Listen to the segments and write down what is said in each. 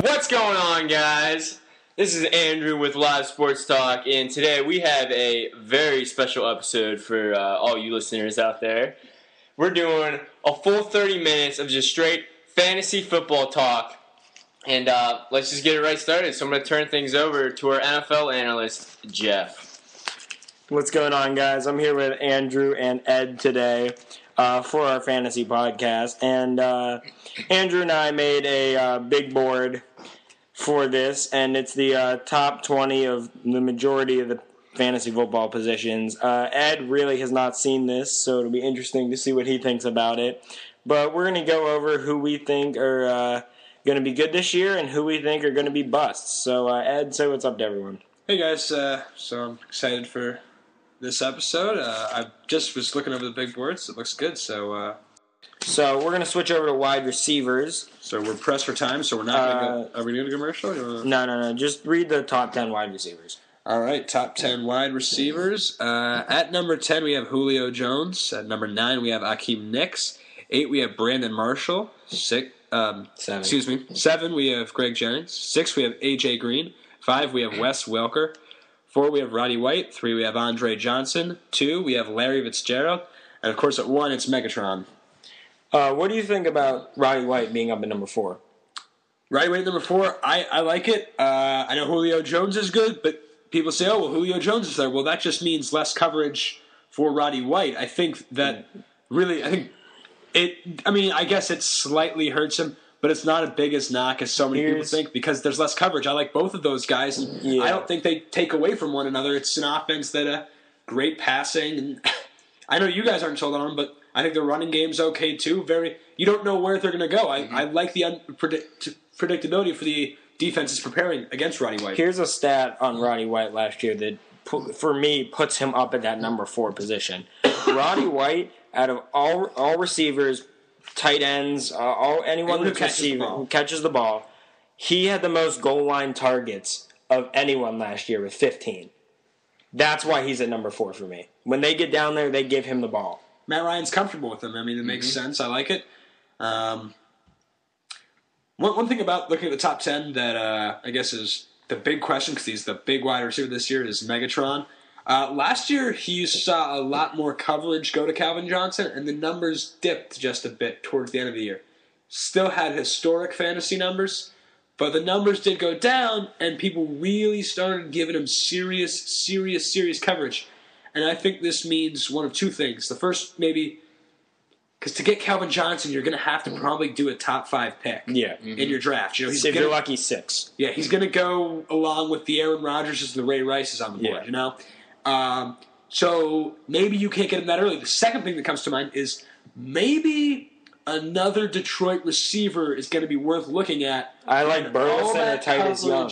What's going on, guys? This is Andrew with LiveSportsTalk, and today we have a very special episode for all you listeners out there. We're doing a full 30 minutes of just straight fantasy football talk, and let's just get it right started. So I'm going to turn things over to our NFL analyst, Jeff. What's going on, guys? I'm here with Andrew and Ed today for our fantasy podcast, and Andrew and I made a big board for this, and it's the top 20 of the majority of the fantasy football positions. Ed really has not seen this, so it'll be interesting to see what he thinks about it. But we're going to go over who we think are going to be good this year and who we think are going to be busts. So, Ed, say what's up to everyone. Hey, guys. So I'm excited for this episode. I just was looking over the big boards. It looks good, so we're going to switch over to wide receivers. So we're pressed for time, so we're not going to go... Are we doing a commercial? No. Just read the top 10 wide receivers. All right, top 10 wide receivers. At number 10, we have Julio Jones. At number 9, we have Akeem Nicks. 8, we have Brandon Marshall. 7, we have Greg Jennings. 6, we have A.J. Green. 5, we have Wes Welker. 4, we have Roddy White. 3, we have Andre Johnson. 2, we have Larry Fitzgerald. And, of course, at 1, it's Megatron. What do you think about Roddy White being up at number 4? Roddy White at number 4, I like it. I know Julio Jones is good, but people say, oh, well, Julio Jones is there. Well, that just means less coverage for Roddy White. I think that really, I guess it slightly hurts him, but it's not as big a knock as so many people think because there's less coverage. I like both of those guys, and I don't think they take away from one another. It's an offense that great passing, and I know you guys aren't sold on them, but I think the running game's okay too. You don't know where they're going to go. I like the predictability for the defenses preparing against Roddy White. Here's a stat on Roddy White last year that, for me, puts him up at that number 4 position. Roddy White, out of all receivers, tight ends, anyone who catches the ball, he had the most goal line targets of anyone last year with 15. That's why he's at number 4 for me. When they get down there, they give him the ball. Matt Ryan's comfortable with him. I mean, it makes sense. I like it. One thing about looking at the top 10 that I guess is the big question, because he's the big wide receiver this year, is Megatron. Last year, he saw a lot more coverage go to Calvin Johnson, and the numbers dipped just a bit towards the end of the year. Still had historic fantasy numbers, but the numbers did go down, and people really started giving him serious coverage. And I think this means one of two things. The first, maybe, because to get Calvin Johnson, you're going to have to probably do a top 5 pick in your draft. If you're lucky, 6. Yeah, he's going to go along with the Aaron Rodgers and the Ray Rices on the board, you know? So maybe you can't get him that early. The second thing that comes to mind is maybe another Detroit receiver is going to be worth looking at. I like Burleson or Titus Young.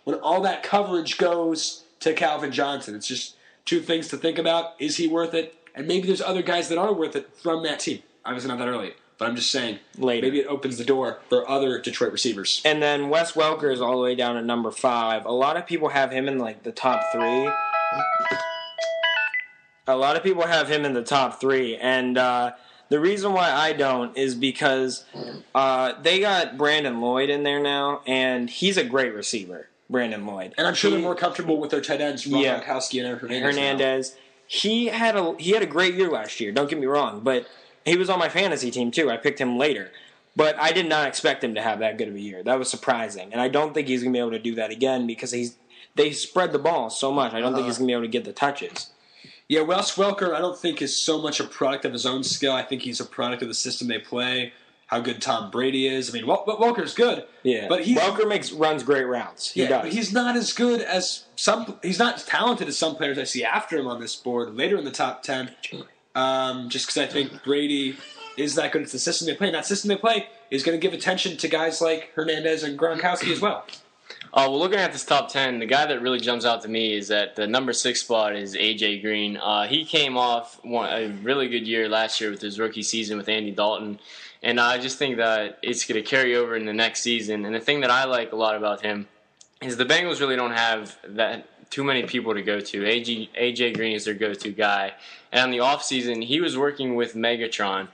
When all that coverage goes to Calvin Johnson, it's just two things to think about. Is he worth it? And maybe there's other guys that are worth it from that team. Obviously not that early, but I'm just saying later. Maybe it opens the door for other Detroit receivers. And then Wes Welker is all the way down at number 5. A lot of people have him in like the top 3. And the reason why I don't is because they got Brandon Lloyd in there now, and he's a great receiver, Brandon Lloyd. And I'm sure they're more comfortable with their tight ends, Gronkowski and Hernandez. He had a great year last year, don't get me wrong, but he was on my fantasy team too. I picked him later. But I did not expect him to have that good of a year. That was surprising. And I don't think he's going to be able to do that again because they spread the ball so much. I don't think he's going to be able to get the touches. Yeah, Wes Welker I don't think is so much a product of his own skill. I think he's a product of the system they play, how good Tom Brady is. I mean, Welker's good. Yeah, but Welker runs great routes. He does. But he's not as good as he's not as talented as some players I see after him on this board later in the top 10. Just because I think Brady is that good at the system they play. And that system they play is going to give attention to guys like Hernandez and Gronkowski as well. Well, looking at this top 10, the guy that really jumps out to me is that the number 6 spot is A.J. Green. He came off a really good year last year with his rookie season with Andy Dalton, and I just think that it's going to carry over in the next season. And the thing that I like a lot about him is the Bengals really don't have that too many people to go to. A.J. Green is their go-to guy. And on the offseason, he was working with Megatron.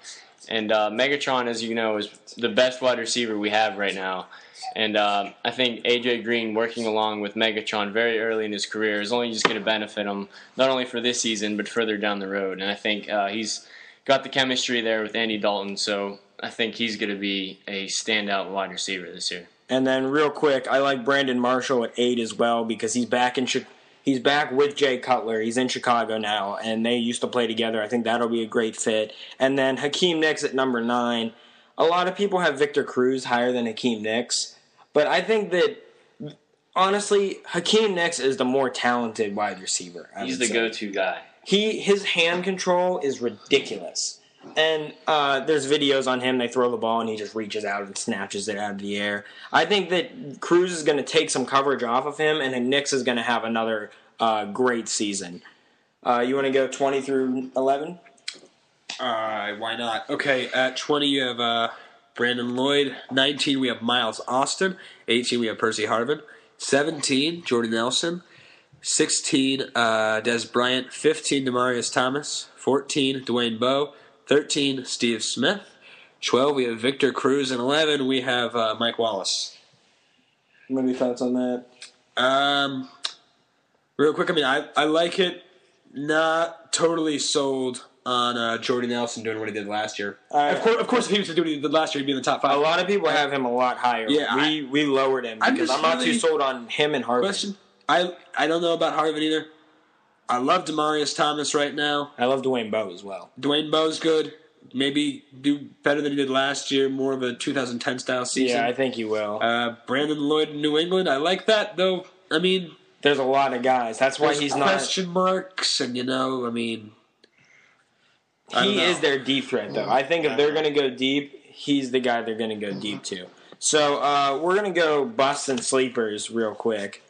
And Megatron, as you know, is the best wide receiver we have right now. And I think A.J. Green working along with Megatron very early in his career is only just going to benefit him, not only for this season, but further down the road. And I think he's got the chemistry there with Andy Dalton, so I think he's going to be a standout wide receiver this year. And then real quick, I like Brandon Marshall at 8 as well because he's back he's back with Jay Cutler. He's in Chicago now, and they used to play together. I think that'll be a great fit. And then Hakeem Nicks at number 9. A lot of people have Victor Cruz higher than Hakeem Nicks, but I think that honestly, Hakeem Nicks is the more talented wide receiver. He's the go-to guy. His hand control is ridiculous. And there's videos on him. They throw the ball, and he just reaches out and snatches it out of the air. I think that Cruz is going to take some coverage off of him, and Nix is going to have another great season. You want to go 20 through 11? Why not? Okay, at 20 you have Brandon Lloyd. 19 we have Miles Austin. 18 we have Percy Harvin. 17 Jordy Nelson. 16 Des Bryant. 15 Demaryius Thomas. 14 Dwayne Bowe. 13, Steve Smith. 12, we have Victor Cruz. And 11, we have Mike Wallace. Any thoughts on that? Real quick, I mean, I like it. Not totally sold on Jordy Nelson doing what he did last year. Of course, if he was to do what he did last year, he'd be in the top 5. A lot of people have him a lot higher. Yeah, we lowered him because I'm not too sold on him and Harvin. Question, I don't know about Harvin either. I love Demaryius Thomas right now. I love Dwayne Bowe as well. Dwayne Bowe's good. Maybe do better than he did last year. More of a 2010 style season. Yeah, I think he will. Brandon Lloyd in New England. I like that, though. I mean, there's a lot of guys. That's why he's not question marks, and I mean, he is their deep threat, though. I think if they're going to go deep, he's the guy they're going to go deep to. So we're going to go busts and sleepers real quick.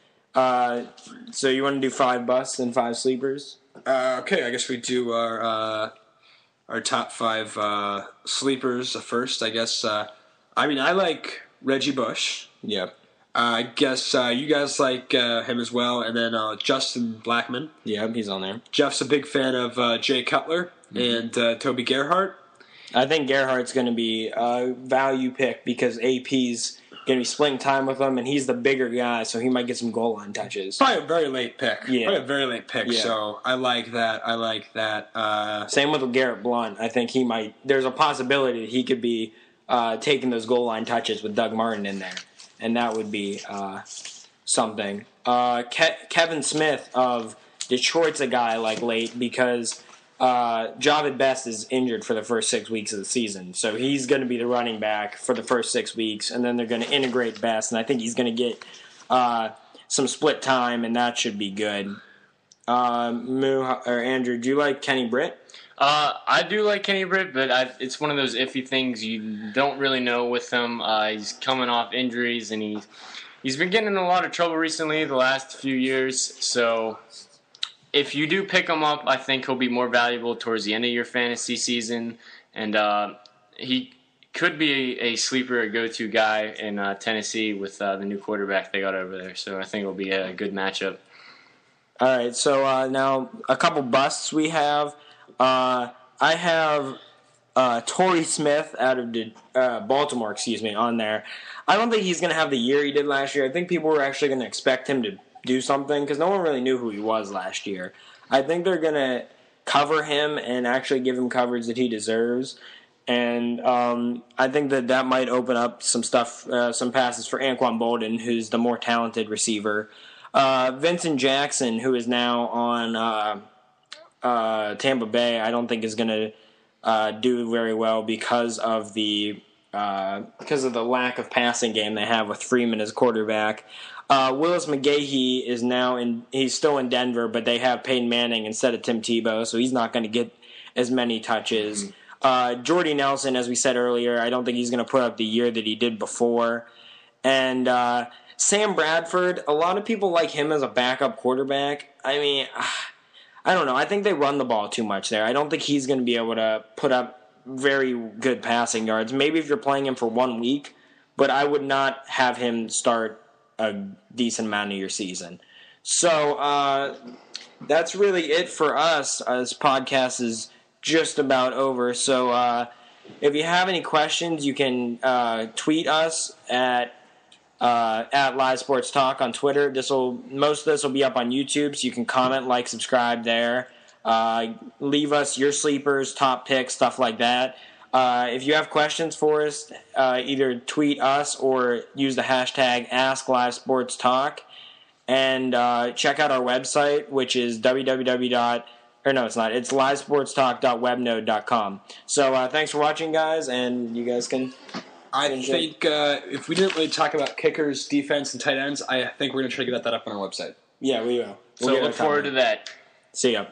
So you want to do 5 busts and 5 sleepers? Okay, I guess we do our top 5 sleepers first. I guess. I mean, I like Reggie Bush. Yep. I guess you guys like him as well, and then Justin Blackmon. Yep, he's on there. Jeff's a big fan of Jay Cutler and Toby Gerhart. I think Gerhart's going to be a value pick because AP's going to be splitting time with him, and he's the bigger guy, so he might get some goal line touches. Probably a very late pick. Yeah. Probably a very late pick, yeah. So I like that. Same with Garrett Blunt. I think he might. There's a possibility that he could be taking those goal line touches with Doug Martin in there, and that would be something. Kevin Smith of Detroit's a guy I like late because Javid Best is injured for the first 6 weeks of the season, so he's going to be the running back for the first 6 weeks, and then they're going to integrate Best, and I think he's going to get some split time, and that should be good. Andrew, do you like Kenny Britt? I do like Kenny Britt, but it's one of those iffy things you don't really know with him. He's coming off injuries, and he's been getting in a lot of trouble recently the last few years, so if you do pick him up, I think he'll be more valuable towards the end of your fantasy season, and he could be a sleeper, a go-to guy in Tennessee with the new quarterback they got over there. So I think it'll be a good matchup. All right, so now a couple busts we have. I have Torrey Smith out of Baltimore, on there. I don't think he's going to have the year he did last year. I think people were actually going to expect him to do something because no one really knew who he was last year. I think they're going to cover him and actually give him coverage that he deserves. And I think that might open up some stuff, some passes for Anquan Bolden, who's the more talented receiver. Vincent Jackson, who is now on Tampa Bay, I don't think is going to do very well because of the lack of passing game they have with Freeman as quarterback. Willis McGahee is he's still in Denver, but they have Peyton Manning instead of Tim Tebow, so he's not going to get as many touches. Jordy Nelson, as we said earlier, I don't think he's going to put up the year that he did before. And Sam Bradford, a lot of people like him as a backup quarterback. I mean, I don't know. I think they run the ball too much there. I don't think he's going to be able to put up very good passing yards. Maybe if you're playing him for 1 week, but I would not have him start a decent amount of your season. So that's really it for us. This podcast is just about over. So If you have any questions, you can tweet us at LiveSportsTalk on Twitter. Most of this will be up on YouTube, so you can comment, like, subscribe there. Leave us your sleepers, top picks, stuff like that. If you have questions for us, either tweet us or use the hashtag AskLiveSportsTalk. And check out our website, which is it's livesportstalk.webnode.com. So thanks for watching, guys, and you guys can... I think if we didn't really talk about kickers, defense, and tight ends, I think we're going to try to get that up on our website. Yeah, we will. So look forward to that. See ya.